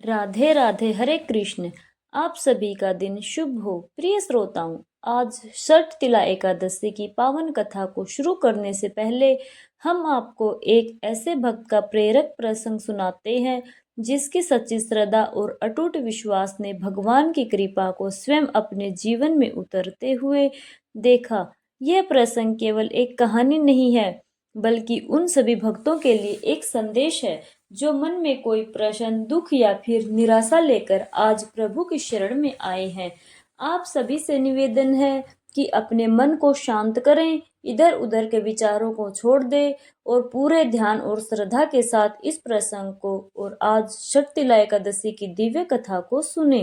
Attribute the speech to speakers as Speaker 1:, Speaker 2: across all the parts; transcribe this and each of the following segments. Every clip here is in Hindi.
Speaker 1: राधे राधे, हरे कृष्ण। आप सभी का दिन शुभ हो। प्रिय श्रोताओं, आज षठ तिला एकादशी की पावन कथा को शुरू करने से पहले हम आपको एक ऐसे भक्त का प्रेरक प्रसंग सुनाते हैं जिसकी सच्ची श्रद्धा और अटूट विश्वास ने भगवान की कृपा को स्वयं अपने जीवन में उतरते हुए देखा। यह प्रसंग केवल एक कहानी नहीं है, बल्कि उन सभी भक्तों के लिए एक संदेश है जो मन में कोई प्रश्न, दुख या फिर निराशा लेकर आज प्रभु की शरण में आए हैं। आप सभी से निवेदन है कि अपने मन को शांत करें, इधर उधर के विचारों को छोड़ दें और पूरे ध्यान और श्रद्धा के साथ इस प्रसंग को और आज शक्तिला एकादशी की दिव्य कथा को सुने,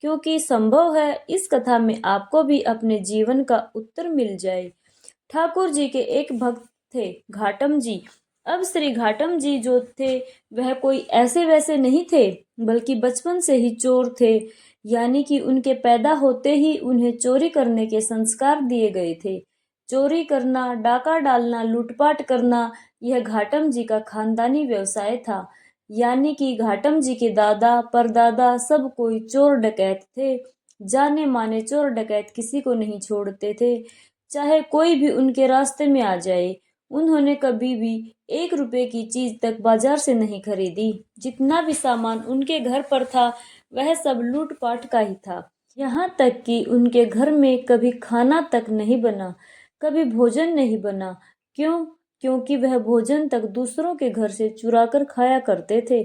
Speaker 1: क्योंकि संभव है इस कथा में आपको भी अपने जीवन का उत्तर मिल जाए। ठाकुर जी के एक भक्त थे, घाटम जी। अब श्री घाटम जी जो थे वह कोई ऐसे वैसे नहीं थे, बल्कि बचपन से ही चोर थे। यानी कि उनके पैदा होते ही उन्हें चोरी करने के संस्कार दिए गए थे। चोरी करना, डाका डालना, लूटपाट करना, यह घाटम जी का खानदानी व्यवसाय था। यानी कि घाटम जी के दादा परदादा सब कोई चोर डकैत थे। जाने माने चोर डकैत किसी को नहीं छोड़ते थे, चाहे कोई भी उनके रास्ते में आ जाए। उन्होंने कभी भी 1 रुपए की चीज तक बाजार से नहीं खरीदी। जितना भी सामान उनके घर पर था वह सब लूटपाट का ही था। यहाँ तक कि उनके घर में कभी खाना तक नहीं बना, कभी भोजन नहीं बना। क्यों? क्योंकि वह भोजन तक दूसरों के घर से चुरा कर खाया करते थे।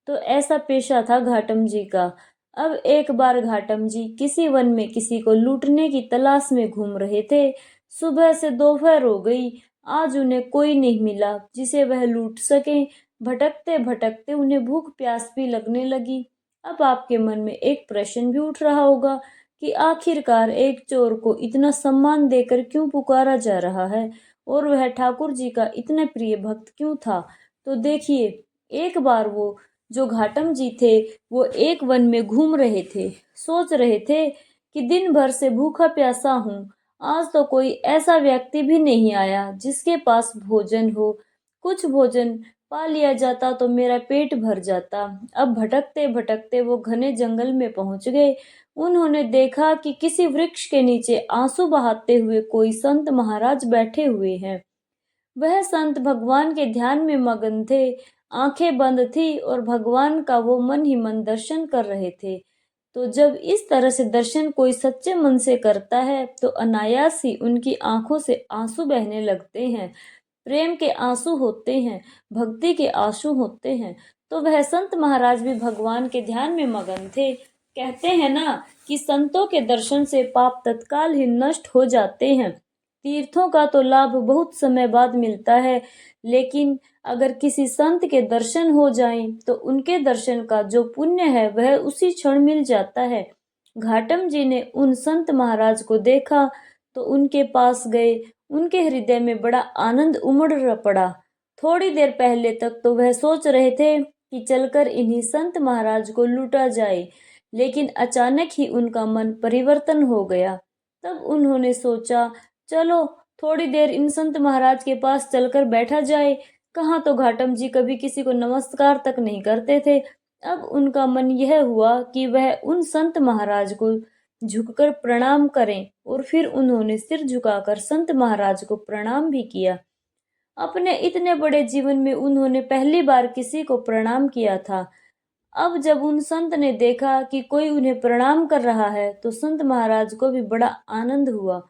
Speaker 1: तो ऐसा पेशा था घाटम जी का। अब एक बार घाटम जी किसी वन में किसी को लूटने की तलाश में घूम रहे थे। सुबह से दोपहर हो गई, आज उन्हें कोई नहीं मिला जिसे वह लूट सके। भटकते भटकते उन्हें भूख प्यास भी लगने लगी। अब आपके मन में एक प्रश्न भी उठ रहा होगा कि आखिरकार एक चोर को इतना सम्मान देकर क्यों पुकारा जा रहा है, और वह ठाकुर जी का इतना प्रिय भक्त क्यों था। तो देखिए, एक बार वो जो घाटम जी थे वो एक वन में घूम रहे थे। सोच रहे थे कि दिन भर से भूखा प्यासा हूँ, आज तो कोई ऐसा व्यक्ति भी नहीं आया जिसके पास भोजन हो। कुछ भोजन पा लिया जाता तो मेरा पेट भर जाता। अब भटकते भटकते वो घने जंगल में पहुंच गए। उन्होंने देखा कि किसी वृक्ष के नीचे आंसू बहाते हुए कोई संत महाराज बैठे हुए हैं। वह संत भगवान के ध्यान में मगन थे। आंखें बंद थी और भगवान का वो मन ही मन दर्शन कर रहे थे। तो जब इस तरह से दर्शन कोई सच्चे मन से करता है तो अनायास ही उनकी आंखों से आंसू बहने लगते हैं। प्रेम के आंसू होते हैं, भक्ति के आंसू होते हैं। तो वह संत महाराज भी भगवान के ध्यान में मगन थे। कहते हैं ना कि संतों के दर्शन से पाप तत्काल ही नष्ट हो जाते हैं। तीर्थों का तो लाभ बहुत समय बाद मिलता है, लेकिन अगर किसी संत के दर्शन हो जाएं तो उनके दर्शन का जो पुण्य है वह उसी क्षण मिल जाता है। घाटम जी ने उन संत महाराज को देखा तो उनके पास गए। उनके हृदय में बड़ा आनंद उमड़ पड़ा। थोड़ी देर पहले तक तो वह सोच रहे थे कि चलकर इन्हीं संत महाराज को लूटा जाए, लेकिन अचानक ही उनका मन परिवर्तन हो गया। तब उन्होंने सोचा, चलो थोड़ी देर इन संत महाराज के पास चलकर बैठा जाए। कहाँ तो घाटम जी कभी किसी को नमस्कार तक नहीं करते थे। अब उनका मन यह हुआ कि वह उन संत महाराज को झुककर प्रणाम करें, और फिर उन्होंने सिर झुकाकर संत महाराज को प्रणाम भी किया। अपने इतने बड़े जीवन में उन्होंने पहली बार किसी को प्रणाम किया था। अब जब उन संत ने देखा कि कोई उन्हें प्रणाम कर रहा है तो संत महाराज को भी बड़ा आनंद हुआ।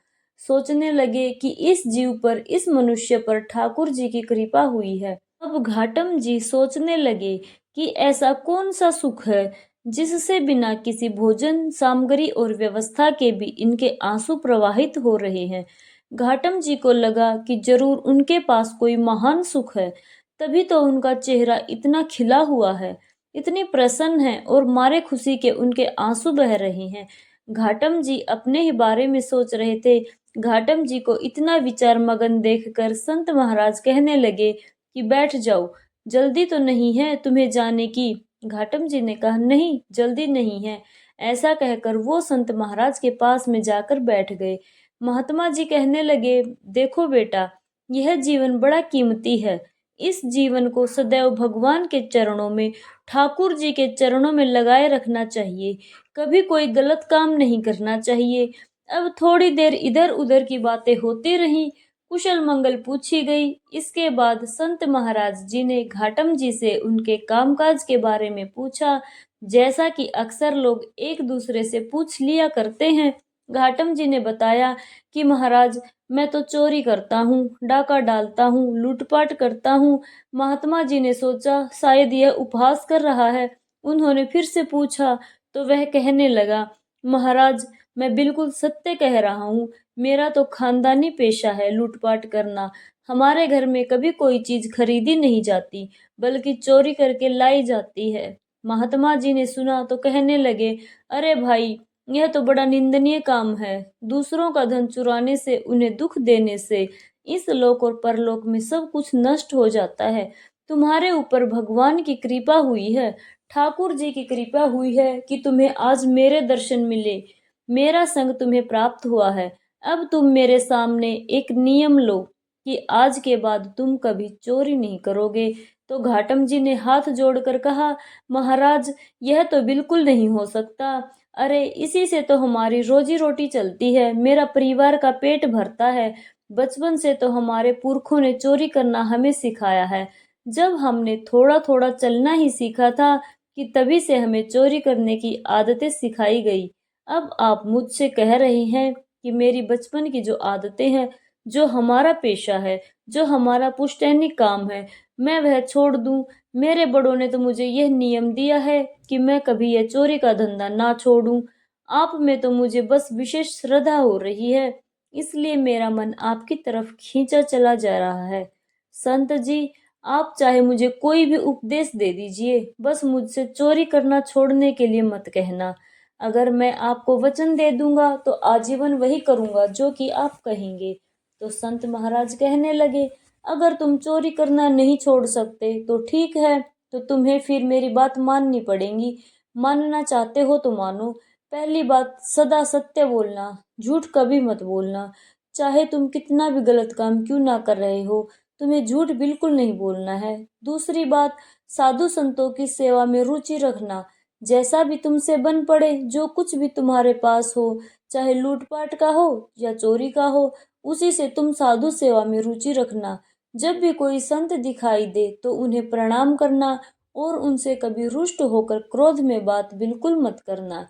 Speaker 1: सोचने लगे कि इस जीव पर, इस मनुष्य पर ठाकुर जी की कृपा हुई है। अब घाटम जी सोचने लगे कि ऐसा कौन सा सुख है जिससे बिना किसी भोजन सामग्री और व्यवस्था के भी इनके आंसू प्रवाहित हो रहे हैं। घाटम जी को लगा कि जरूर उनके पास कोई महान सुख है, तभी तो उनका चेहरा इतना खिला हुआ है, इतनी प्रसन्न है और मारे खुशी के उनके आंसू बह रहे हैं। घाटम जी अपने ही बारे में सोच रहे थे। घाटम जी को इतना विचार मगन देखकर संत महाराज कहने लगे कि बैठ जाओ, जल्दी तो नहीं है तुम्हें जाने की। घाटम जी ने कहा, नहीं, जल्दी नहीं है। ऐसा कहकर वो संत महाराज के पास में जाकर बैठ गए। महात्मा जी कहने लगे, देखो बेटा, यह जीवन बड़ा कीमती है। इस जीवन को सदैव भगवान के चरणों में, ठाकुर जी के चरणों में लगाए रखना चाहिए। कभी कोई गलत काम नहीं करना चाहिए। अब थोड़ी देर इधर उधर की बातें होती रहीं, कुशल मंगल पूछी गई। इसके बाद संत महाराज जी ने घाटम जी से उनके कामकाज के बारे में पूछा, जैसा कि अक्सर लोग एक दूसरे से पूछ लिया करते हैं। घाटम जी ने बताया कि महाराज, मैं तो चोरी करता हूँ, डाका डालता हूँ, लूटपाट करता हूँ। महात्मा जी ने सोचा शायद यह उपहास कर रहा है। उन्होंने फिर से पूछा तो वह कहने लगा, महाराज, मैं बिल्कुल सत्य कह रहा हूँ। मेरा तो खानदानी पेशा है लूटपाट करना। हमारे घर में कभी कोई चीज खरीदी नहीं जाती, बल्कि चोरी करके लाई जाती है। महात्मा जी ने सुना तो कहने लगे, अरे भाई, यह तो बड़ा निंदनीय काम है। दूसरों का धन चुराने से, उन्हें दुख देने से इस लोक और परलोक में सब कुछ नष्ट हो जाता है। तुम्हारे ऊपर भगवान की कृपा हुई है, ठाकुर जी की कृपा हुई है कि तुम्हें आज मेरे दर्शन मिले, मेरा संग तुम्हें प्राप्त हुआ है। अब तुम मेरे सामने एक नियम लो कि आज के बाद तुम कभी चोरी नहीं करोगे। तो घाटम जी ने हाथ जोड़कर कहा, महाराज, यह तो बिल्कुल नहीं हो सकता। अरे, इसी से तो हमारी रोजी रोटी चलती है, मेरा परिवार का पेट भरता है। बचपन से तो हमारे पुरखों ने चोरी करना हमें सिखाया है। जब हमने थोड़ा थोड़ा चलना ही सीखा था कि तभी से हमें चोरी करने की आदतें सिखाई गई। अब आप मुझसे कह रहे हैं कि मेरी बचपन की जो आदतें हैं, जो हमारा पेशा है, जो हमारा पुश्तैनी काम है, मैं वह छोड़ दूं। मेरे बड़ों ने तो मुझे यह नियम दिया है कि मैं कभी यह चोरी का धंधा ना छोड़ूं। आप में तो मुझे बस विशेष श्रद्धा हो रही है, इसलिए मेरा मन आपकी तरफ खींचा चला जा रहा है। संत जी, आप चाहे मुझे कोई भी उपदेश दे दीजिए, बस मुझसे चोरी करना छोड़ने के लिए मत कहना। अगर मैं आपको वचन दे दूंगा तो आजीवन वही करूंगा जो कि आप कहेंगे। तो संत महाराज कहने लगे, अगर तुम चोरी करना नहीं छोड़ सकते तो ठीक है, तो तुम्हें फिर मेरी बात माननी पड़ेगी। मानना चाहते हो तो मानो। पहली बात, सदा सत्य बोलना, झूठ कभी मत बोलना। चाहे तुम कितना भी गलत काम क्यों ना कर रहे हो, तुम्हें झूठ बिल्कुल नहीं बोलना है। दूसरी बात, साधु संतों की सेवा में रुचि रखना। जैसा भी तुमसे बन पड़े, जो कुछ भी तुम्हारे पास हो, चाहे लूटपाट का हो या चोरी का हो, उसी से तुम साधु सेवा में रुचि रखना। जब भी कोई संत दिखाई दे तो उन्हें प्रणाम करना और उनसे कभी रुष्ट होकर क्रोध में बात बिल्कुल मत करना।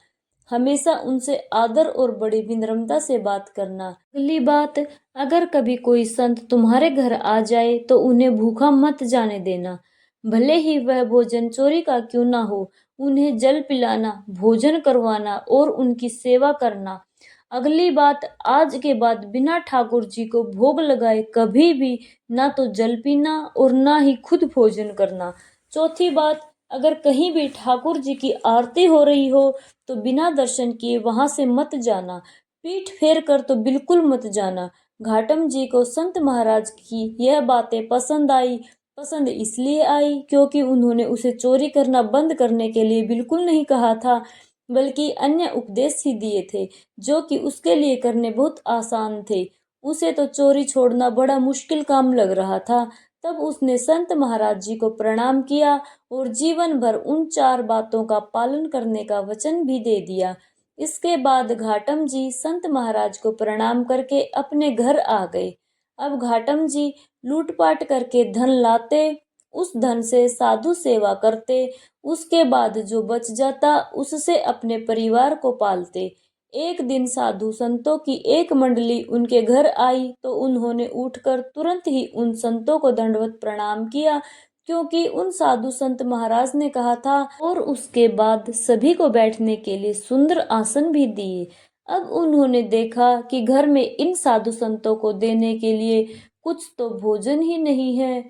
Speaker 1: हमेशा उनसे आदर और बड़ी विनम्रता से बात करना। अगली बात, अगर कभी कोई संत तुम्हारे घर आ जाए तो उन्हें भूखा मत जाने देना, भले ही वह भोजन चोरी का क्यों ना हो। उन्हें जल पिलाना, भोजन करवाना और उनकी सेवा करना। अगली बात, आज के बाद बिना ठाकुर जी को भोग लगाए कभी भी ना तो जल पीना और ना ही खुद भोजन करना। चौथी बात, अगर कहीं भी ठाकुर जी की आरती हो रही हो तो बिना दर्शन किए वहां से मत जाना। पीठ फेर कर तो बिल्कुल मत जाना। घाटम जी को संत महाराज की यह बातें पसंद आई। पसंद इसलिए आई क्योंकि उन्होंने उसे चोरी करना बंद करने के लिए बिल्कुल नहीं कहा था, बल्कि अन्य उपदेश ही दिए थे जो कि उसके लिए करने बहुत आसान थे। उसे तो चोरी छोड़ना बड़ा मुश्किल काम लग रहा था। तब उसने संत महाराज जी को प्रणाम किया और जीवन भर उन 4 बातों का पालन करने का वचन भी दे दिया। इसके बाद घाटम जी संत महाराज को प्रणाम करके अपने घर आ गए। अब घाटम जी लूटपाट करके धन लाते, उस धन से साधु सेवा करते, उसके बाद जो बच जाता उससे अपने परिवार को पालते। एक दिन साधु संतों की एक मंडली उनके घर आई तो उन्होंने उठकर तुरंत ही उन संतों को दंडवत प्रणाम किया, क्योंकि उन साधु संत महाराज ने कहा था, और उसके बाद सभी को बैठने के लिए सुंदर आसन भी दिए। अब उन्होंने देखा कि घर में इन साधु संतों को देने के लिए कुछ तो भोजन ही नहीं है,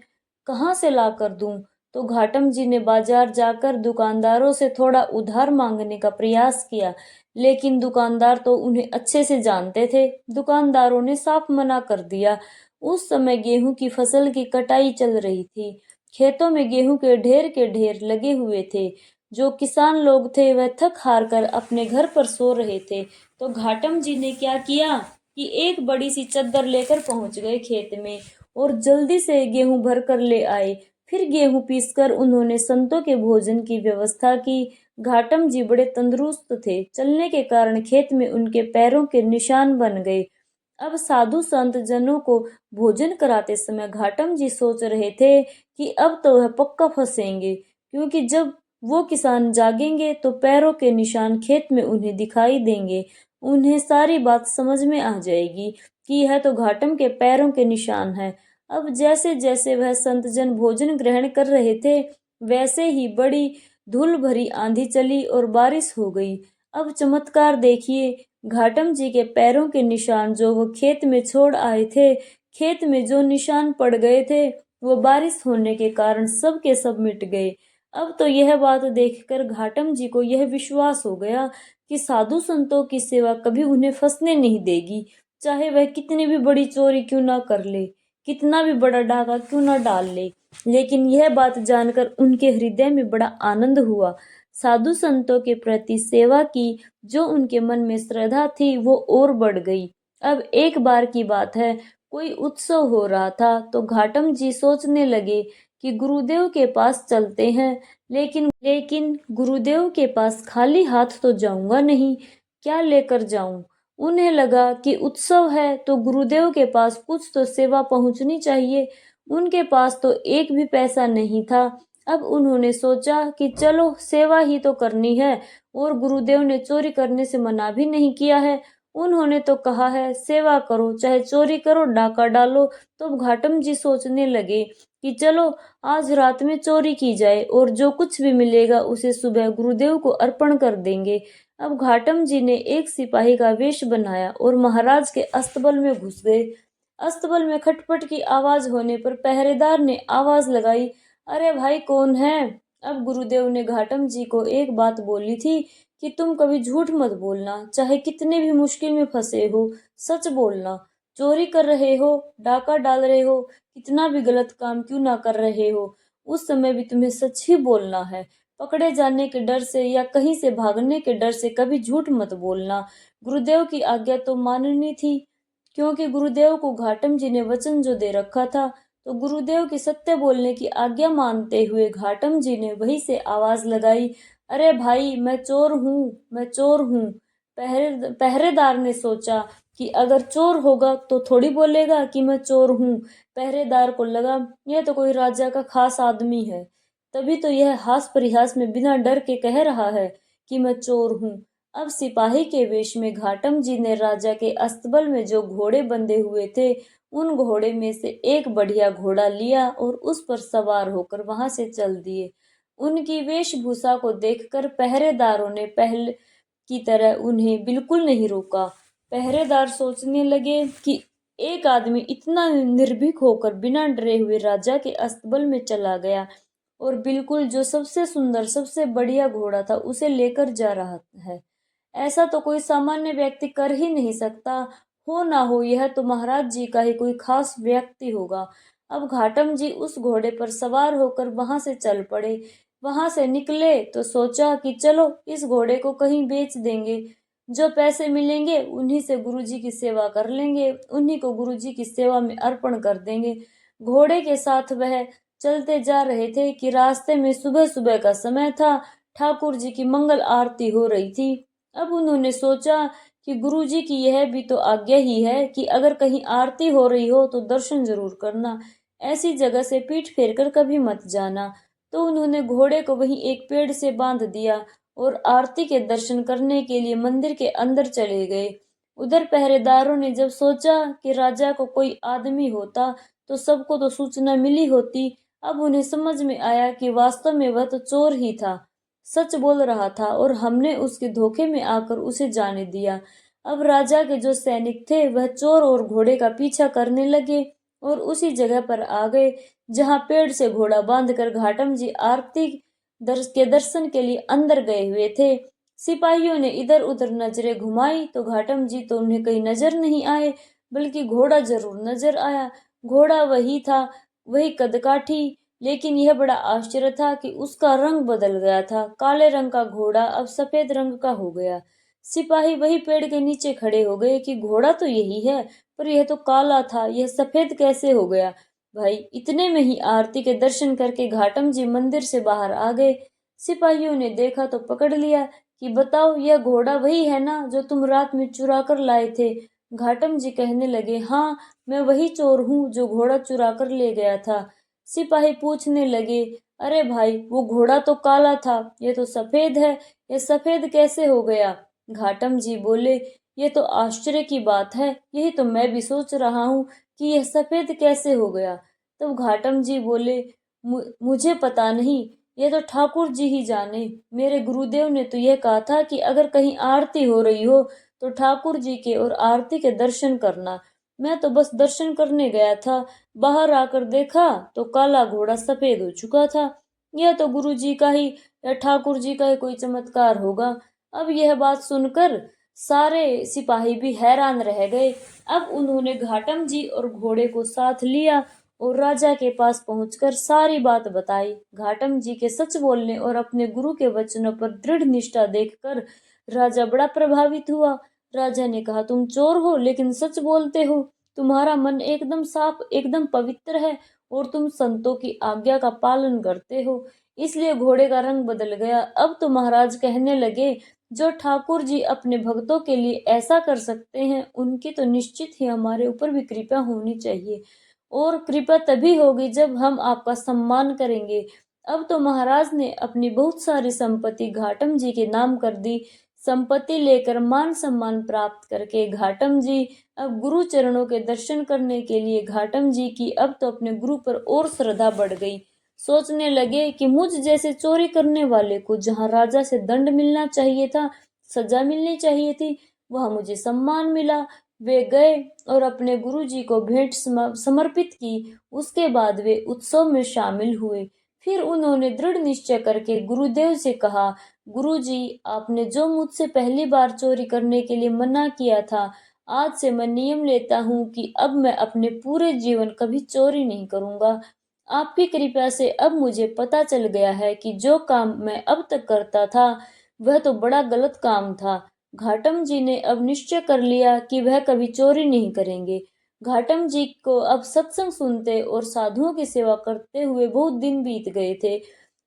Speaker 1: कहाँ से ला कर दूं। तो घाटम जी ने बाजार जाकर दुकानदारों से थोड़ा उधार मांगने का प्रयास किया, लेकिन दुकानदार तो उन्हें अच्छे से जानते थे। दुकानदारों ने साफ मना कर दिया। उस समय गेहूं की फसल की कटाई चल रही थी। खेतों में गेहूं के ढेर लगे हुए थे। जो किसान लोग थे वह थक हार कर अपने घर पर सो रहे थे। तो घाटम जी ने क्या किया कि एक बड़ी सी चद्दर लेकर पहुंच गए खेत में। और जल्दी से गेहूं भर कर ले आए। फिर गेहूं पीसकर उन्होंने संतों के भोजन की व्यवस्था की। घाटम जी बड़े तंदुरुस्त थे, चलने के कारण खेत में उनके पैरों के निशान बन गए। अब साधु संत जनों को भोजन कराते समय घाटम जी सोच रहे थे कि अब तो वह पक्का फंसेंगे, क्योंकि जब वो किसान जागेंगे तो पैरों के निशान खेत में उन्हें दिखाई देंगे। उन्हें सारी बात समझ में आ जाएगी कि यह तो घाटम के पैरों के निशान है। अब जैसे जैसे वह संतजन भोजन ग्रहण कर रहे थे, वैसे ही बड़ी धूल भरी आंधी चली और बारिश हो गई। अब चमत्कार देखिए, घाटम जी के पैरों के निशान जो वो खेत में छोड़ आए थे, खेत में जो निशान पड़ गए थे, वो बारिश होने के कारण सब के सब मिट गए। अब तो यह बात देखकर घाटम जी को यह विश्वास हो गया कि साधु संतों की सेवा कभी उन्हें फंसने नहीं देगी, चाहे वह कितनी भी बड़ी चोरी क्यों ना कर ले, कितना भी बड़ा डाका क्यों ना डाल ले। लेकिन यह बात जानकर उनके हृदय में बड़ा आनंद हुआ। साधु संतों के प्रति सेवा की जो उनके मन में श्रद्धा थी वो और बढ़ गई। अब एक बार की बात है, कोई उत्सव हो रहा था तो घाटम जी सोचने लगे कि गुरुदेव के पास चलते हैं। लेकिन लेकिन गुरुदेव के पास खाली हाथ तो जाऊंगा नहीं, क्या लेकर जाऊं। उन्हें लगा कि उत्सव है तो गुरुदेव के पास कुछ तो सेवा पहुंचनी चाहिए। उनके पास तो एक भी पैसा नहीं था। अब उन्होंने सोचा कि चलो सेवा ही तो करनी है, और गुरुदेव ने चोरी करने से मना भी नहीं किया है। उन्होंने तो कहा है सेवा करो, चाहे चोरी करो, डाका डालो। तो अब घाटम जी सोचने लगे कि चलो आज रात में चोरी की जाए और जो कुछ भी मिलेगा उसे सुबह गुरुदेव को अर्पण कर देंगे। अब घाटम जी ने एक सिपाही का वेश बनाया और महाराज के अस्तबल में घुस गए। अस्तबल में खटपट की आवाज होने पर पहरेदार ने आवाज लगाई, अरे भाई कौन है। अब गुरुदेव ने घाटम जी को एक बात बोली थी कि तुम कभी झूठ मत बोलना, चाहे कितने भी मुश्किल में फंसे हो, सच बोलना। चोरी कर रहे हो, डाका डाल रहे हो, कितना भी गलत काम क्यों ना कर रहे हो, उस समय भी तुम्हें सच ही बोलना है। पकड़े जाने के डर से या कहीं से भागने के डर से कभी झूठ मत बोलना। गुरुदेव की आज्ञा तो माननी थी, क्योंकि गुरुदेव को घाटम जी ने वचन जो दे रखा था। तो गुरुदेव की सत्य बोलने की आज्ञा मानते हुए घाटम जी ने वहीं से आवाज लगाई, अरे भाई मैं चोर हूँ, मैं चोर हूँ। पहरेदार ने सोचा कि अगर चोर होगा तो थोड़ी बोलेगा कि मैं चोर हूँ। पहरेदार को लगा यह तो कोई राजा का खास आदमी है, तभी तो यह हास परिहास में बिना डर के कह रहा है कि मैं चोर हूँ। अब सिपाही के वेश में घाटम जी ने राजा के अस्तबल में जो घोड़े बंधे हुए थे, उन घोड़े में से एक बढ़िया घोड़ा लिया और उस पर सवार होकर वहां से चल दिए। उनकी वेशभूषा को देखकर पहरेदारों ने पहले की तरह उन्हें बिल्कुल नहीं रोका। पहरेदार सोचने लगे कि एक आदमी इतना निर्भीक होकर बिना डरे हुए राजा के अस्तबल में चला गया और बिल्कुल जो सबसे सुंदर सबसे बढ़िया घोड़ा था उसे लेकर जा रहा है। ऐसा तो कोई सामान्य व्यक्ति कर ही नहीं सकता। हो ना हो यह तो महाराज जी का ही कोई खास व्यक्ति होगा। अब घाटम जी उस घोड़े पर सवार होकर वहां से चल पड़े। वहां से निकले तो सोचा कि चलो इस घोड़े को कहीं बेच देंगे, जो पैसे मिलेंगे उन्हीं से गुरुजी की सेवा कर लेंगे, उन्हीं को गुरुजी की सेवा में अर्पण कर देंगे। घोड़े के साथ वह चलते जा रहे थे कि रास्ते में सुबह सुबह का समय था, ठाकुर जी की मंगल आरती हो रही थी। अब उन्होंने सोचा कि गुरुजी की यह भी तो आज्ञा ही है कि अगर कहीं आरती हो रही हो तो दर्शन जरूर करना, ऐसी जगह से पीठ फेरकर कभी मत जाना। तो उन्होंने घोड़े को वहीं एक पेड़ से बांध दिया और आरती के दर्शन करने के लिए मंदिर के अंदर चले गए। उधर पहरेदारों ने जब सोचा कि राजा को कोई आदमी होता तो सबको तो सूचना मिली होती। अब उन्हें समझ में आया कि वास्तव में वह तो चोर ही था, सच बोल रहा था और हमने उसके धोखे में आकर उसे जाने दिया। अब राजा के जो सैनिक थे वह चोर और घोड़े का पीछा करने लगे और उसी जगह पर आ गए जहां पेड़ से घोड़ा बांधकर घाटम जी आरती के दर्शन के लिए अंदर गए हुए थे। सिपाहियों ने इधर उधर नजरें घुमाई तो घाटम जी तो उन्हें कहीं नजर नहीं आए, बल्कि घोड़ा जरूर नजर आया। घोड़ा वही था, वही कदकाठी, लेकिन यह बड़ा आश्चर्य था कि उसका रंग बदल गया था। काले रंग का घोड़ा अब सफेद रंग का हो गया। सिपाही वही पेड़ के नीचे खड़े हो गए कि घोड़ा तो यही है, पर यह तो काला था, यह सफेद कैसे हो गया? भाई इतने में ही आरती के दर्शन करके घाटम जी मंदिर से बाहर आ गए। सिपाहियों ने देखा तो पकड़ लिया कि बताओ, यह घोड़ा वही है ना जो तुम रात में चुरा कर लाए थे? घाटम जी कहने लगे, हाँ, मैं वही चोर हूँ जो घोड़ा चुरा कर ले गया था। सिपाही पूछने लगे, अरे भाई, वो घोड़ा तो काला था, ये तो सफेद है, ये सफेद कैसे हो गया? घाटम जी बोले, ये तो आश्चर्य की बात है, यही तो मैं भी सोच रहा हूँ कि यह सफेद कैसे हो गया। तब घाटम जी बोले, मुझे पता नहीं, ये तो ठाकुर जी ही जाने। मेरे गुरुदेव ने तो यह कहा था कि अगर कहीं आरती हो रही हो तो ठाकुर जी के और आरती के दर्शन करना। मैं तो बस दर्शन करने गया था, बाहर आकर देखा तो काला घोड़ा सफेद हो चुका था। यह तो गुरु जी का ही या ठाकुर जी का ही कोई चमत्कार होगा। अब यह बात सुनकर सारे सिपाही भी हैरान रह गए। अब उन्होंने घाटम जी और घोड़े को साथ लिया और राजा के पास पहुंचकर सारी बात बताई। घाटम जी के सच बोलने और अपने गुरु के वचनों पर दृढ़ निष्ठा देखकर राजा बड़ा प्रभावित हुआ। राजा ने कहा, तुम चोर हो लेकिन सच बोलते हो, तुम्हारा मन एकदम साफ, एकदम पवित्र है और तुम संतों की आज्ञा का पालन करते हो, इसलिए घोड़े का रंग बदल गया। अब तो महाराज कहने लगे, जो ठाकुर जी अपने भक्तों के लिए ऐसा कर सकते हैं, उनकी तो निश्चित ही हमारे ऊपर भी कृपा होनी चाहिए, और कृपा तभी होगी जब हम आपका सम्मान करेंगे। अब तो महाराज ने अपनी बहुत सारी संपत्ति घाटम जी के नाम कर दी। संपत्ति लेकर मान सम्मान प्राप्त करके घाटम जी अब गुरु चरणों के दर्शन करने के लिए घाटम जी की अब तो अपने गुरु पर और श्रद्धा बढ़ गई। सोचने लगे कि मुझ जैसे चोरी करने वाले को जहाँ राजा से दंड मिलना चाहिए था, सजा मिलनी चाहिए थी, वहां मुझे सम्मान मिला। वे गए और अपने गुरुजी को भेंट समर्पित की। उसके बाद वे उत्सव में शामिल हुए। फिर उन्होंने दृढ़ निश्चय करके गुरुदेव से कहा, गुरुजी, आपने जो मुझसे पहली बार चोरी करने के लिए मना किया था, आज से मैं नियम लेता हूँ कि अब मैं अपने पूरे जीवन कभी चोरी नहीं करूंगा। आपकी कृपा से अब मुझे पता चल गया है कि जो काम मैं अब तक करता था वह तो बड़ा गलत काम था। घाटम जी ने अब निश्चय कर लिया कि वह कभी चोरी नहीं करेंगे। घाटम जी को अब सत्संग सुनते और साधुओं की सेवा करते हुए बहुत दिन बीत गए थे।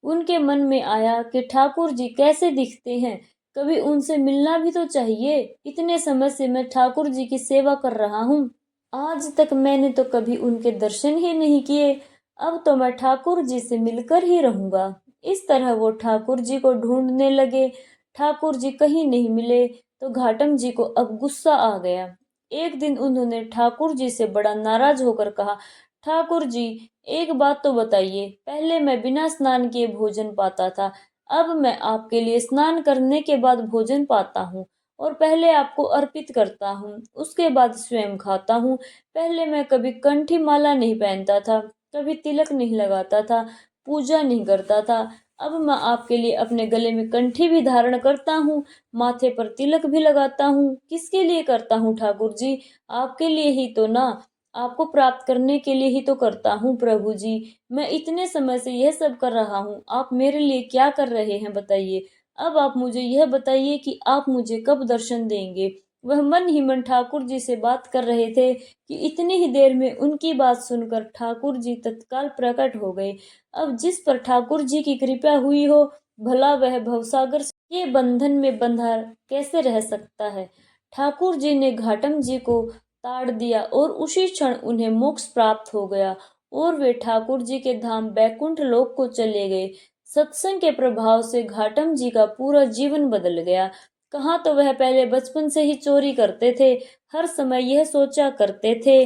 Speaker 1: उनके मन में आया कि ठाकुर जी कैसे दिखते हैं, कभी उनसे मिलना भी तो चाहिए। इतने समय से मैं ठाकुर जी की सेवा कर रहा हूँ, आज तक मैंने तो कभी उनके दर्शन ही नहीं किए। अब तो मैं ठाकुर जी से मिलकर ही रहूंगा। इस तरह वो ठाकुर जी को ढूंढने लगे। ठाकुर जी कहीं नहीं मिले तो घाटम जी को अब गुस्सा आ गया। एक दिन उन्होंने ठाकुर जी से बड़ा नाराज होकर कहा, ठाकुर जी, एक बात तो बताइए, पहले मैं बिना स्नान किए भोजन पाता था, अब मैं आपके लिए स्नान करने के बाद भोजन पाता हूँ और पहले आपको अर्पित करता हूँ, उसके बाद स्वयं खाता हूँ। पहले मैं कभी कंठी माला नहीं पहनता था, कभी तिलक नहीं लगाता था, पूजा नहीं करता था। अब मैं आपके लिए अपने गले में कंठी भी धारण करता हूँ, माथे पर तिलक भी लगाता हूँ। किसके लिए करता हूँ ठाकुर जी? आपके लिए ही तो ना, आपको प्राप्त करने के लिए ही तो करता हूँ प्रभु जी। मैं इतने समय से यह सब कर रहा हूँ, आप मेरे लिए क्या कर रहे हैं बताइए। अब आप मुझे यह बताइए कि आप मुझे कब दर्शन देंगे। वह मन ही मन ठाकुर जी से बात कर रहे थे कि इतनी ही देर में उनकी बात सुनकर ठाकुर जी तत्काल प्रकट हो गए। अब जिस पर ठाकुर जी की कृपा हुई हो, भला वह भवसागर के बंधन में बंधा कैसे रह सकता है। ठाकुर जी ने घाटम जी को ताड़ दिया और उसी क्षण उन्हें मोक्ष प्राप्त हो गया और वे ठाकुर जी के धाम बैकुंठ लोक को चले गए। सत्संग के प्रभाव से घाटम जी का पूरा जीवन बदल गया। कहाँ तो वह पहले बचपन से ही चोरी करते थे, हर समय यह सोचा करते थे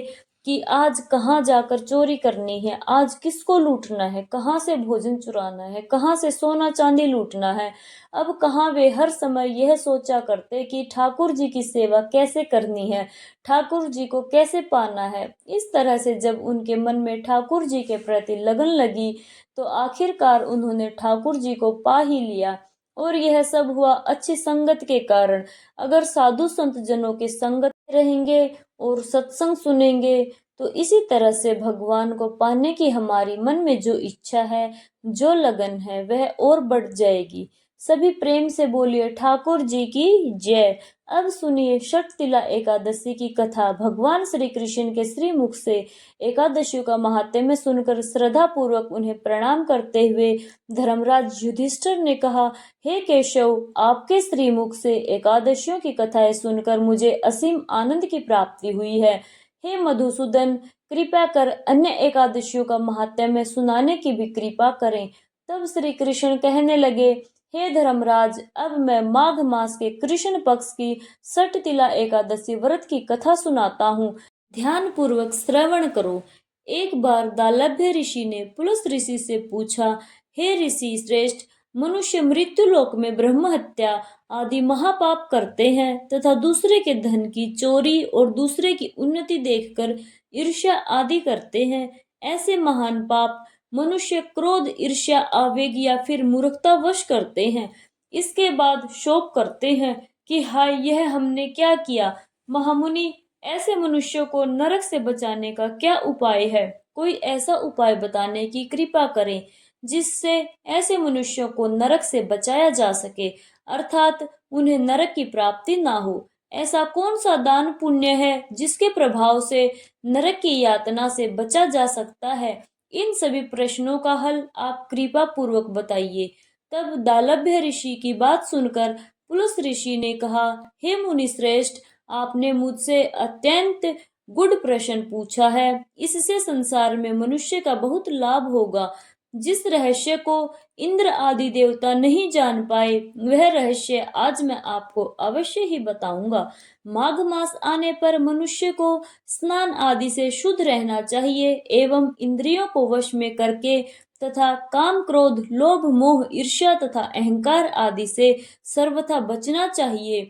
Speaker 1: कि आज कहाँ जाकर चोरी करनी है, आज किसको लूटना है, कहाँ से भोजन चुराना है, कहाँ से सोना चांदी लूटना है। अब कहाँ वे हर समय यह सोचा करते कि ठाकुर जी की सेवा कैसे करनी है, ठाकुर जी को कैसे पाना है। इस तरह से जब उनके मन में ठाकुर जी के प्रति लगन लगी तो आखिरकार उन्होंने ठाकुर जी को पा ही लिया। और यह सब हुआ अच्छी संगत के कारण। अगर साधु संत जनों के संगत में रहेंगे और सत्संग सुनेंगे तो इसी तरह से भगवान को पाने की हमारी मन में जो इच्छा है, जो लगन है, वह और बढ़ जाएगी। सभी प्रेम से बोलिए ठाकुर जी की जय। अब सुनिए षटतिला एकादशी की कथा। भगवान श्री कृष्ण के श्री मुख से एकादशियों का महात्म्य सुनकर श्रद्धा पूर्वक उन्हें प्रणाम करते हुए धर्मराज युधिष्ठिर ने कहा, हे केशव, आपके श्रीमुख से एकादशियों की कथाएं सुनकर मुझे असीम आनंद की प्राप्ति हुई है। हे मधुसूदन, कृपा कर अन्य एकादशियों का महात्म्य सुनाने की भी कृपा करें। तब श्री कृष्ण कहने लगे, हे धर्मराज, अब मैं माघ मास के कृष्ण पक्ष की षटतिला एकादशी व्रत की कथा सुनाता हूँ। ध्यान पूर्वक श्रवण करो। एक बार दालभ्य ऋषि ने पुलुस ऋषि से पूछा, हे ऋषि श्रेष्ठ, मनुष्य मृत्यु लोक में ब्रह्म हत्या आदि महापाप करते हैं तथा दूसरे के धन की चोरी और दूसरे की उन्नति देखकर ईर्ष्या आदि करते हैं। ऐसे महान पाप मनुष्य क्रोध, ईर्ष्या, आवेग या फिर मूर्खतावश करते हैं। इसके बाद शोक करते हैं कि हाय, यह हमने क्या किया। महामुनि, ऐसे मनुष्यों को नरक से बचाने का क्या उपाय है? कोई ऐसा उपाय बताने की कृपा करें जिससे ऐसे मनुष्यों को नरक से बचाया जा सके, अर्थात उन्हें नरक की प्राप्ति ना हो। ऐसा कौन सा दान पुण्य है जिसके प्रभाव से नरक की यातना से बचा जा सकता है? इन सभी प्रश्नों का हल आप कृपा पूर्वक बताइए। तब दालभ्य ऋषि की बात सुनकर पुलुस ऋषि ने कहा, हे मुनि श्रेष्ठ, आपने मुझसे अत्यंत गुड प्रश्न पूछा है। इससे संसार में मनुष्य का बहुत लाभ होगा। जिस रहस्य को इंद्र आदि देवता नहीं जान पाए, वह रहस्य आज मैं आपको अवश्य ही बताऊंगा। माघ मास आने पर मनुष्य को स्नान आदि से शुद्ध रहना चाहिए एवं इंद्रियों को वश में करके तथा काम, क्रोध, लोभ, मोह, ईर्ष्या तथा अहंकार आदि से सर्वथा बचना चाहिए।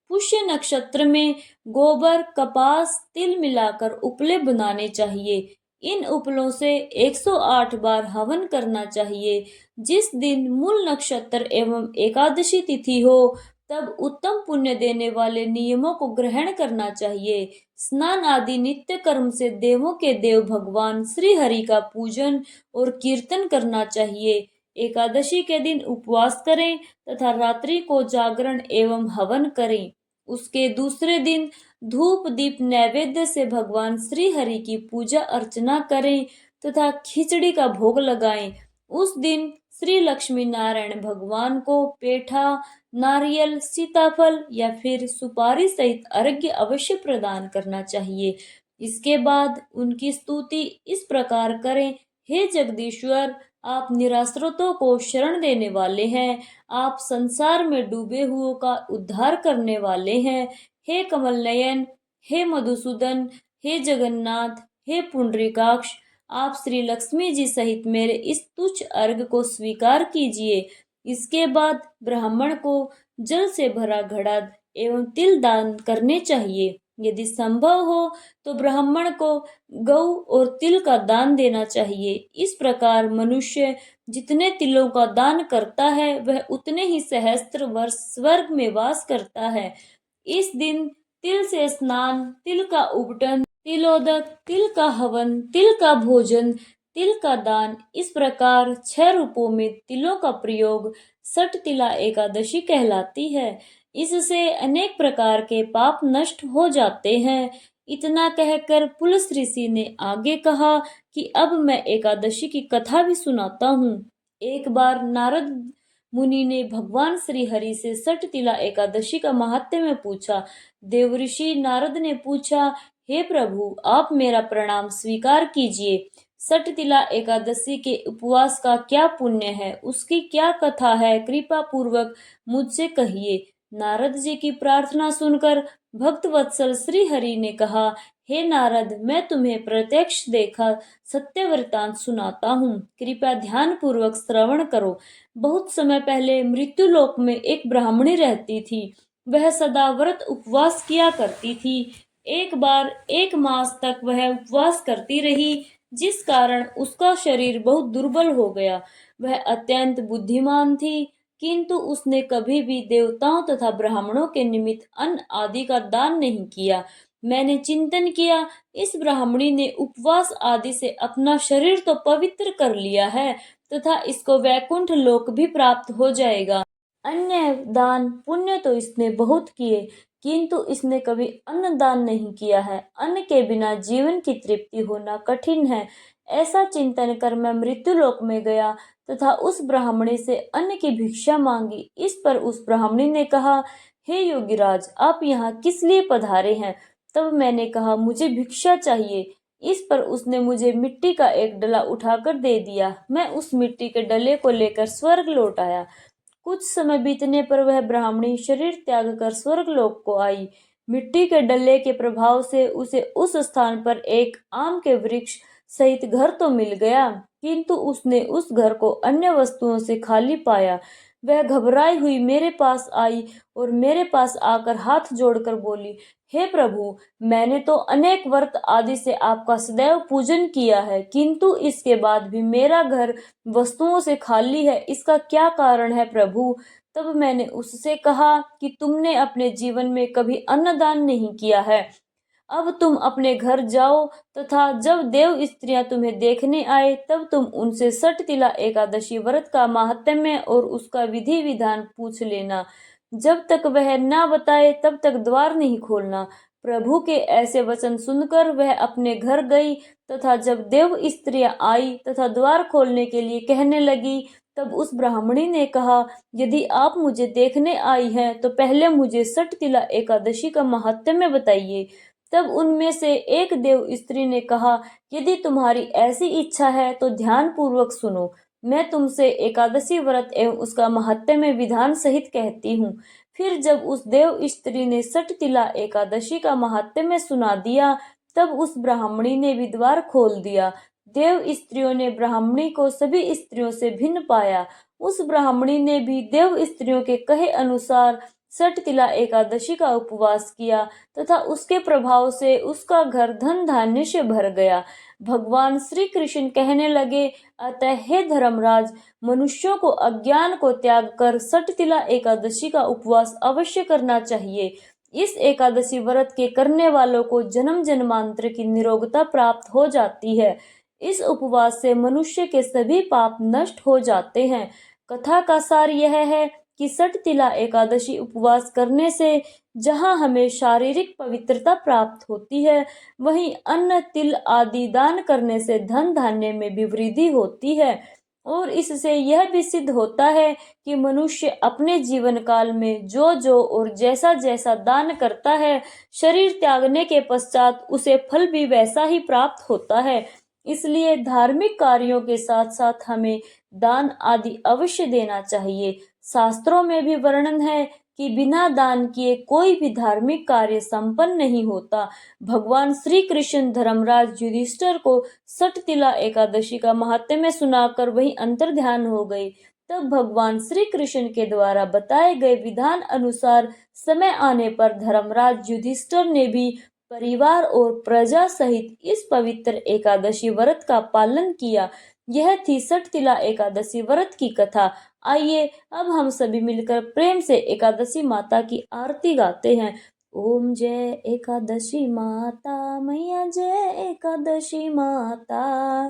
Speaker 1: पुष्य नक्षत्र में गोबर, कपास, तिल मिलाकर उपले बनाने चाहिए। इन उपलों से 108 बार हवन करना चाहिए। जिस दिन मूल नक्षत्र एवं एकादशी तिथि हो, तब उत्तम पुण्य देने वाले नियमों को ग्रहण करना चाहिए। स्नान आदि नित्य कर्म से देवों के देव भगवान श्री हरि का पूजन और कीर्तन करना चाहिए। एकादशी के दिन उपवास करें तथा रात्रि को जागरण एवं हवन करें। उसके दूसरे दिन धूप दीप नैवेद्य से भगवान श्री हरि की पूजा अर्चना करें तथा खिचड़ी का भोग लगाएं। उस दिन श्री लक्ष्मी नारायण भगवान को पेठा, नारियल, सीताफल या फिर सुपारी सहित अर्घ्य अवश्य प्रदान करना चाहिए। इसके बाद उनकी स्तुति इस प्रकार करें, हे जगदीश्वर, आप निराश्रितों को शरण देने वाले हैं। आप संसार में डूबे हुओं का उद्धार करने वाले हैं। हे कमल नयन, हे मधुसूदन, हे जगन्नाथ, हे पुंडरीकाक्ष, आप श्री लक्ष्मी जी सहित मेरे इस तुच्छ अर्घ को स्वीकार कीजिए। इसके बाद ब्राह्मण को जल से भरा घड़ा एवं तिल दान करने चाहिए। यदि संभव हो तो ब्राह्मण को गौ और तिल का दान देना चाहिए। इस प्रकार मनुष्य जितने तिलों का दान करता है, वह उतने ही सहस्त्र वर्ष स्वर्ग में वास करता है। इस दिन तिल से स्नान, तिल का उबटन, तिलोदक, तिल का हवन, तिल का भोजन, तिल का दान, इस प्रकार 6 रूपों में तिलों का प्रयोग षटतिला एकादशी कहलाती है। इससे अनेक प्रकार के पाप नष्ट हो जाते हैं। इतना कहकर पुलुस ऋषि ने आगे कहा कि अब मैं एकादशी की कथा भी सुनाता हूँ। एक बार नारद मुनि ने भगवान श्री हरि से षटतिला एकादशी का महात्म्य पूछा। देवऋषि नारद ने पूछा, हे प्रभु, आप मेरा प्रणाम स्वीकार कीजिए। षटतिला एकादशी के उपवास का क्या पुण्य है, उसकी क्या कथा है, कृपा पूर्वक मुझसे कहिए। नारद जी की प्रार्थना सुनकर भक्त वत्सल श्री हरि ने कहा, हे नारद, मैं तुम्हें प्रत्यक्ष देखा सत्य वृतांत सुनाता हूँ, कृपया ध्यान पूर्वक श्रवण करो। बहुत समय पहले मृत्यु लोक में एक ब्राह्मणी रहती थी। वह सदा व्रत उपवास किया करती थी। एक बार 1 मास तक वह उपवास करती रही, जिस कारण उसका शरीर बहुत दुर्बल हो गया। वह अत्यंत बुद्धिमान थी, किंतु उसने कभी भी देवताओं तथा ब्राह्मणों के निमित्त अन्न आदि का दान नहीं किया। मैंने चिंतन किया, इस ब्राह्मणी ने उपवास आदि से अपना शरीर तो पवित्र कर लिया है तथा इसको वैकुंठ लोक भी प्राप्त हो जाएगा, अन्य दान पुण्य तो इसने बहुत किए, किंतु इसने कभी अन्न दान नहीं किया है। अन्न के बिना जीवन की तृप्ति होना कठिन है। ऐसा चिंतन कर मैं मृत्यु लोक में गया तथा उस ब्राह्मणी से अन्न की भिक्षा मांगी। इस पर उस ब्राह्मणी ने कहा, हे योगीराज, आप यहाँ किस लिए पधारे हैं? तब मैंने कहा, मुझे भिक्षा चाहिए। इस पर उसने मुझे मिट्टी का एक डला उठाकर दे दिया। मैं उस मिट्टी के डले को लेकर स्वर्ग लौट आया। कुछ समय बीतने पर वह ब्राह्मणी शरीर त्याग कर स्वर्गलोक को आई। मिट्टी के डल्ले के प्रभाव से उसे उस स्थान पर एक आम के वृक्ष सहित घर तो मिल गया, किंतु उसने उस घर को अन्य वस्तुओं से खाली पाया। वह घबराई हुई मेरे पास आई और मेरे पास आकर हाथ जोड़कर बोली, हे प्रभु, मैंने तो अनेक व्रत आदि से आपका सदैव पूजन किया है, किंतु इसके बाद भी मेरा घर वस्तुओं से खाली है। इसका क्या कारण है प्रभु? तब मैंने उससे कहा कि तुमने अपने जीवन में कभी अन्नदान नहीं किया है। अब तुम अपने घर जाओ तथा जब देव स्त्रियां तुम्हें देखने आए तब तुम उनसे सटतिला एकादशी व्रत का माहात्म्य और उसका विधि विधान पूछ लेना। जब तक वह ना बताए तब तक द्वार नहीं खोलना। प्रभु के ऐसे वचन सुनकर वह अपने घर गई तथा जब देव स्त्रियां आई तथा द्वार खोलने के लिए कहने लगी, तब उस ब्राह्मणी ने कहा, यदि आप मुझे देखने आई हैं तो पहले मुझे सटतिला एकादशी का माहात्म्य बताइए। तब उनमें से एक देव स्त्री ने कहा, यदि तुम्हारी ऐसी इच्छा है तो ध्यान पूर्वक सुनो। मैं तुमसे एकादशी व्रत एवं उसका महात्म्य विधान सहित कहती हूँ। फिर जब उस देव स्त्री ने सटतिला एकादशी का महात्म्य सुना दिया, तब उस ब्राह्मणी ने भी द्वार खोल दिया। देव स्त्रियों ने ब्राह्मणी को सभी स्त्रियों से भिन्न पाया। उस ब्राह्मणी ने भी देव स्त्रियों के कहे अनुसार सटतिला एकादशी का उपवास किया तथा उसके प्रभाव से उसका घर धन धान्य से भर गया। भगवान श्री कृष्ण कहने लगे, अतः हे धर्मराज, मनुष्यों को अज्ञान को त्याग कर सटतिला एकादशी का उपवास अवश्य करना चाहिए। इस एकादशी व्रत के करने वालों को जन्म जन्मांतर की निरोगता प्राप्त हो जाती है। इस उपवास से मनुष्य के सभी पाप नष्ट हो जाते हैं। कथा का सार यह है कि सटतिला एकादशी उपवास करने से जहाँ हमें शारीरिक पवित्रता प्राप्त होती है, वहीं अन्न तिल आदि दान करने से धन धान्य में भी वृद्धि होती है। और इससे यह भी सिद्ध होता है कि मनुष्य अपने जीवन काल में जो जो और जैसा जैसा दान करता है, शरीर त्यागने के पश्चात उसे फल भी वैसा ही प्राप्त होता है। इसलिए धार्मिक कार्यों के साथ साथ हमें दान आदि अवश्य देना चाहिए। शास्त्रों में भी वर्णन है कि बिना दान किए कोई भी धार्मिक कार्य संपन्न नहीं होता। भगवान श्री कृष्ण धर्मराज युधिष्ठिर को सटतिला एकादशी का महात्म्य सुनाकर वही अंतर्ध्यान हो गए। तब भगवान श्री कृष्ण के द्वारा बताए गए विधान अनुसार समय आने पर धर्मराज युधिष्ठिर ने भी परिवार और प्रजा सहित इस पवित्र एकादशी व्रत का पालन किया। यह थी सटतिला एकादशी व्रत की कथा। आइए अब हम सभी मिलकर प्रेम से एकादशी माता की आरती गाते हैं। ओम जय एकादशी माता मैया, जय एकादशी माता।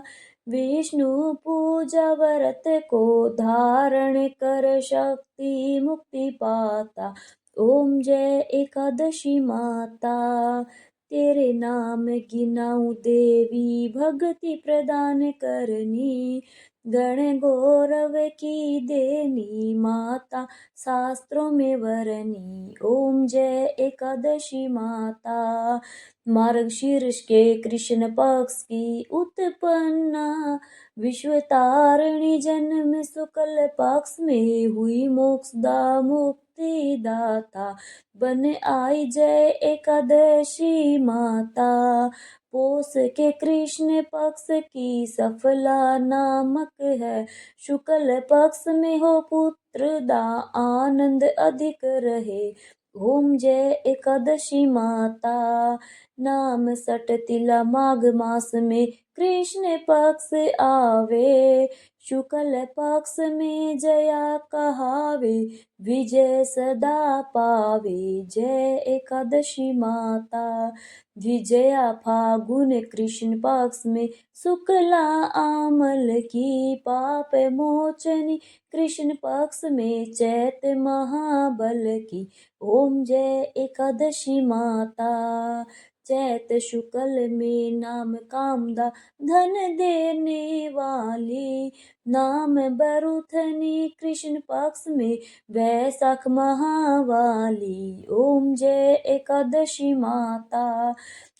Speaker 1: विष्णु पूजा व्रत को धारण कर शक्ति मुक्ति पाता। ओम जय एकादशी माता। तेरे नाम गिनाऊं देवी, भक्ति प्रदान करनी। गण गौरव की देनी माता, शास्त्रों में वरनी। ओम जय एकादशी माता। मार्गशीर्ष के कृष्ण पक्ष की उत्पन्ना, विश्व तारिणी जन्म शुक्ल पक्ष में हुई मोक्षदा मुक्ति दाता। बन आई जय एकादशी माता। पोष के कृष्ण पक्ष की सफला नामक है, शुक्ल पक्ष में हो पुत्र दा आनंद अधिक रहे। ओम जय एकादशी माता। नाम सटतिला माघ मास में कृष्ण पक्ष आवे, शुक्ल पक्ष में जया कहावे, विजय सदा पावे। जय एकादशी माता। विजया फागुन कृष्ण पक्ष में शुक्ला आमल की, पाप मोचनी कृष्ण पक्ष में चैत महाबल की। ओम जय एकादशी माता। चैत शुक्ल में नाम कामदा धन देने वाली, नाम बरुथनी कृष्ण पक्ष में वैशाख महावाली। ओम जय एकादशी माता।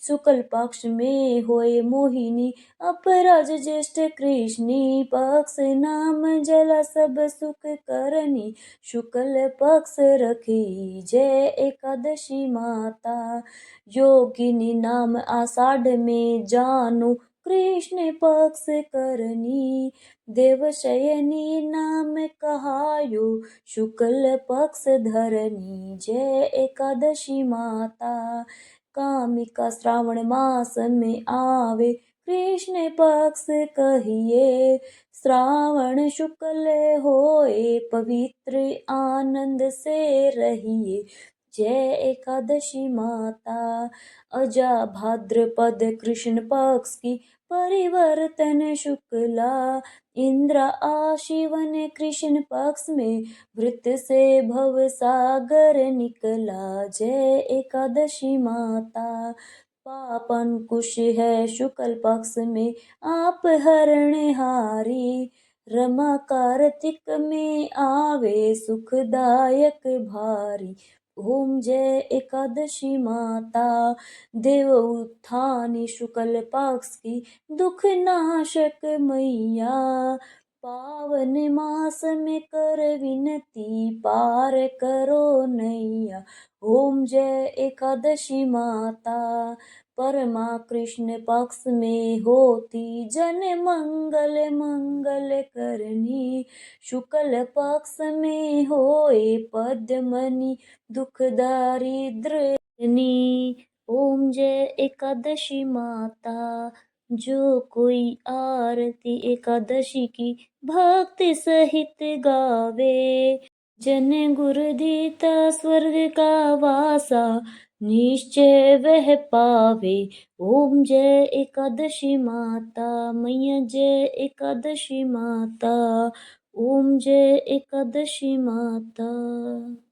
Speaker 1: शुक्ल पक्ष में होए मोहिनी, अपराज ज्येष्ठ कृष्णी पक्ष नाम जला सब सुख करनी, शुक्ल पक्ष रखी जय एकादशी माता। योगिनी नाम आषाढ़ में जानू, कृष्ण पक्ष करनी, देवशयनी नाम कहायो, शुक्ल पक्ष धरनी जय एकादशी माता। कामिका श्रावण मास में आवे, कृष्ण पक्ष कहिए, श्रावण शुक्ल होए पवित्र आनंद से रहिए जय एकादशी माता। अजा भाद्रपद कृष्ण पक्ष की, परिवर्तन शुक्ला, इंद्र आशिवन कृष्ण पक्ष में, वृत से भव सागर निकला जय एकादशी माता। पापन कुश है शुक्ल पक्ष में, आप हरणहारी, रमा कार्तिक में आवे सुखदायक भारी। ओम जय एकादशी माता। देव उत्थानी शुक्ल पक्ष की, दुख नाशक मैया, पावन मास में कर विनती, पार करो नैया। ओम जय एकादशी माता। परमा कृष्ण पक्ष में होती, जन मंगल मंगल करनी, शुक्ल पक्ष में होए पद्मनी, दुख दारिद्र्यनी। ओम जय एकादशी माता। जो कोई आरती एकादशी की भक्ति सहित गावे, जन गुरु दीता स्वर्ग का वासा, निश्चय वह पावे। ओम जय एकादशी माता। मैया जय एकादशी माता। ओम जय एकादशी माता।